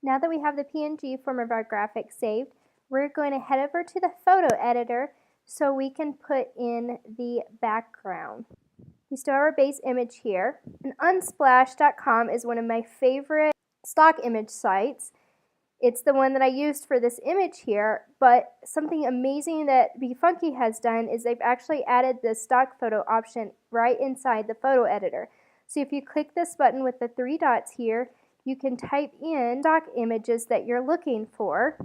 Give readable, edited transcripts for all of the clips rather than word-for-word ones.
Now that we have the PNG form of our graphic saved, we're going to head over to the photo editor so we can put in the background. We still have our base image here. And Unsplash.com is one of my favorite stock image sites. It's the one that I used for this image here, but something amazing that BeFunky has done is they've actually added the stock photo option right inside the photo editor. So if you click this button with the 3 dots here, you can type in stock images that you're looking for.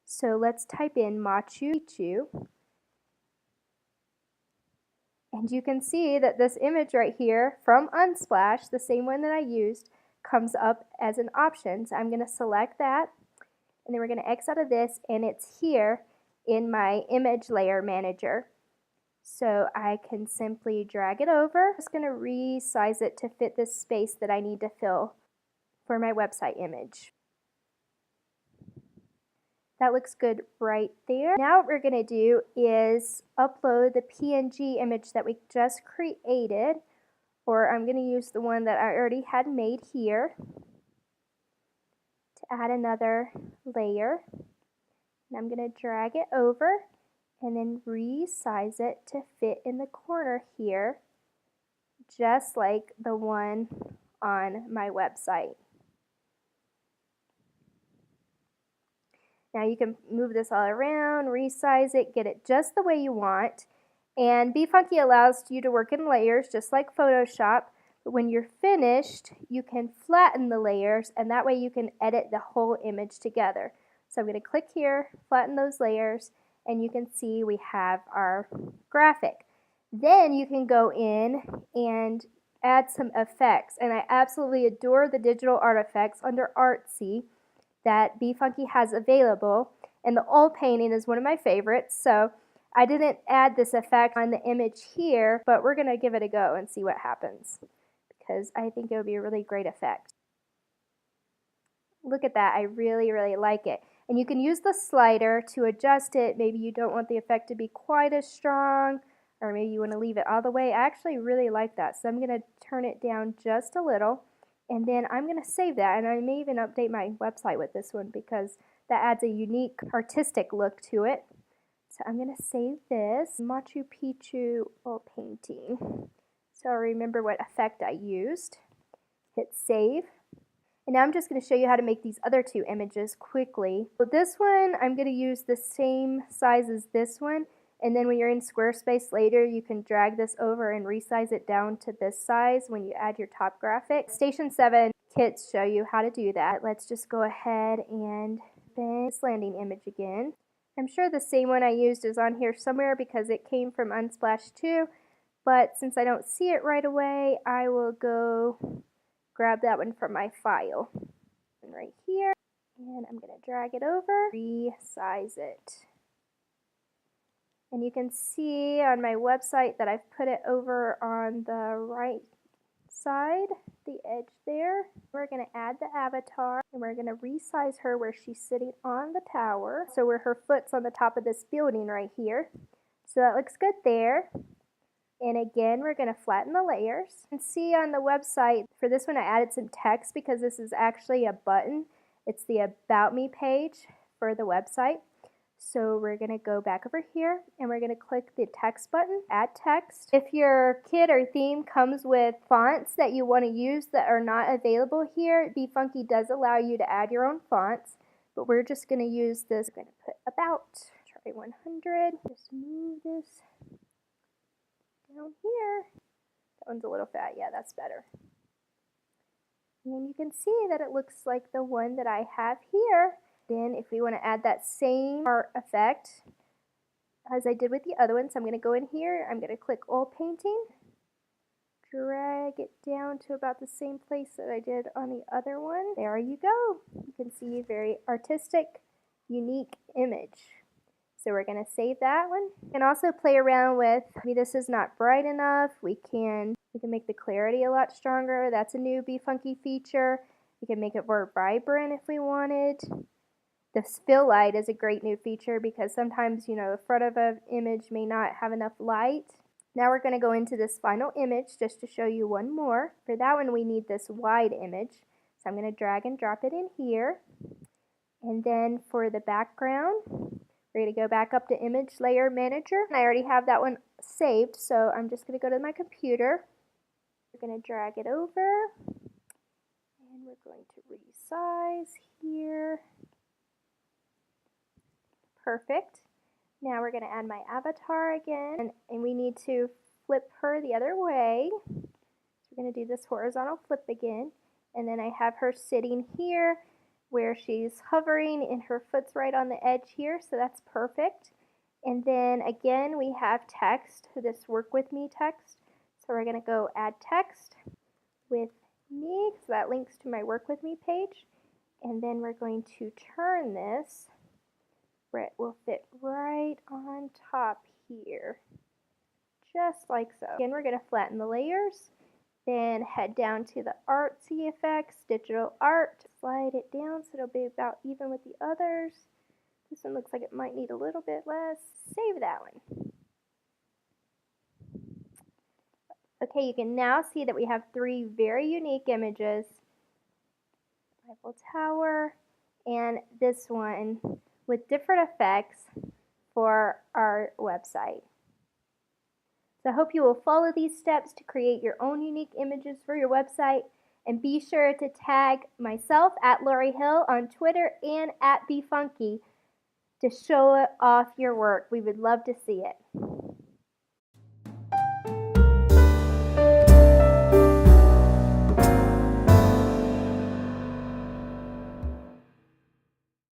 So let's type in Machu Picchu. And you can see that this image right here from Unsplash, the same one that I used, comes up as an option. So I'm going to select that. And then we're going to X out of this, and it's here in my image layer manager. So I can simply drag it over. I'm just going to resize it to fit this space that I need to fill for my website image. That looks good right there. Now what we're going to do is upload the PNG image that we just created, or I'm going to use the one that I already had made here. Add another layer, and I'm going to drag it over and then resize it to fit in the corner here, just like the one on my website. Now you can move this all around, resize it, get it just the way you want, and BeFunky allows you to work in layers just like Photoshop. But when you're finished, you can flatten the layers, and that way you can edit the whole image together. So I'm going to click here, flatten those layers, and you can see we have our graphic. Then you can go in and add some effects, and I absolutely adore the digital artifacts under Artsy that BeFunky has available, and the oil painting is one of my favorites, so I didn't add this effect on the image here, but we're going to give it a go and see what happens, because I think it would be a really great effect. Look at that, I really, really like it. And you can use the slider to adjust it. Maybe you don't want the effect to be quite as strong, or maybe you want to leave it all the way. I actually really like that, so I'm going to turn it down just a little, and then I'm going to save that, and I may even update my website with this one because that adds a unique artistic look to it. So I'm going to save this Machu Picchu oil painting. So I'll remember what effect I used. Hit save. And now I'm just going to show you how to make these other 2 images quickly. So this one, I'm going to use the same size as this one. And then when you're in Squarespace later, you can drag this over and resize it down to this size when you add your top graphic. Station 7 kits show you how to do that. Let's just go ahead and open this landing image again. I'm sure the same one I used is on here somewhere because it came from Unsplash too. But since I don't see it right away, I will go grab that one from my file. And right here, and I'm going to drag it over, resize it. And you can see on my website that I've put it over on the right side, the edge there. We're going to add the avatar, and we're going to resize her where she's sitting on the tower, so where her foot's on the top of this building right here. So that looks good there. And again, we're going to flatten the layers. And see on the website, for this one I added some text because this is actually a button. It's the About Me page for the website. So we're going to go back over here and we're going to click the text button, add text. If your kit or theme comes with fonts that you want to use that are not available here, BeFunky does allow you to add your own fonts, but we're just going to use this. We're going to put About, try 100, just move this down here. That one's a little fat, yeah, that's better. And you can see that it looks like the one that I have here. Then if we want to add that same art effect as I did with the other one, so I'm going to go in here, I'm going to click oil painting, drag it down to about the same place that I did on the other one. There you go. You can see a very artistic, unique image. So we're going to save that one. You can also play around with, maybe this is not bright enough, we can make the clarity a lot stronger. That's a new BeFunky feature. We can make it more vibrant if we wanted. The fill light is a great new feature because sometimes, you know, the front of an image may not have enough light. Now we're going to go into this final image just to show you one more. For that one we need this wide image. So I'm going to drag and drop it in here. And then for the background, we're going to go back up to Image Layer Manager. And I already have that one saved, so I'm just going to go to my computer. We're going to drag it over. And we're going to resize here. Perfect. Now we're going to add my avatar again, and we need to flip her the other way. So we're going to do this horizontal flip again, and then I have her sitting here where she's hovering and her foot's right on the edge here, so that's perfect. And then again we have text, this work with me text. So we're going to go add text with me, so that links to my work with me page. And then we're going to turn this where it will fit right on top here, just like so. Again, we're going to flatten the layers, then head down to the artsy effects, digital art, slide it down so it'll be about even with the others. This one looks like it might need a little bit less. Save that one. Okay, you can now see that we have 3 very unique images. Eiffel Tower and this one with different effects for our website. So I hope you will follow these steps to create your own unique images for your website, and be sure to tag myself at Lori Hill on Twitter and at BeFunky to show off your work. We would love to see it.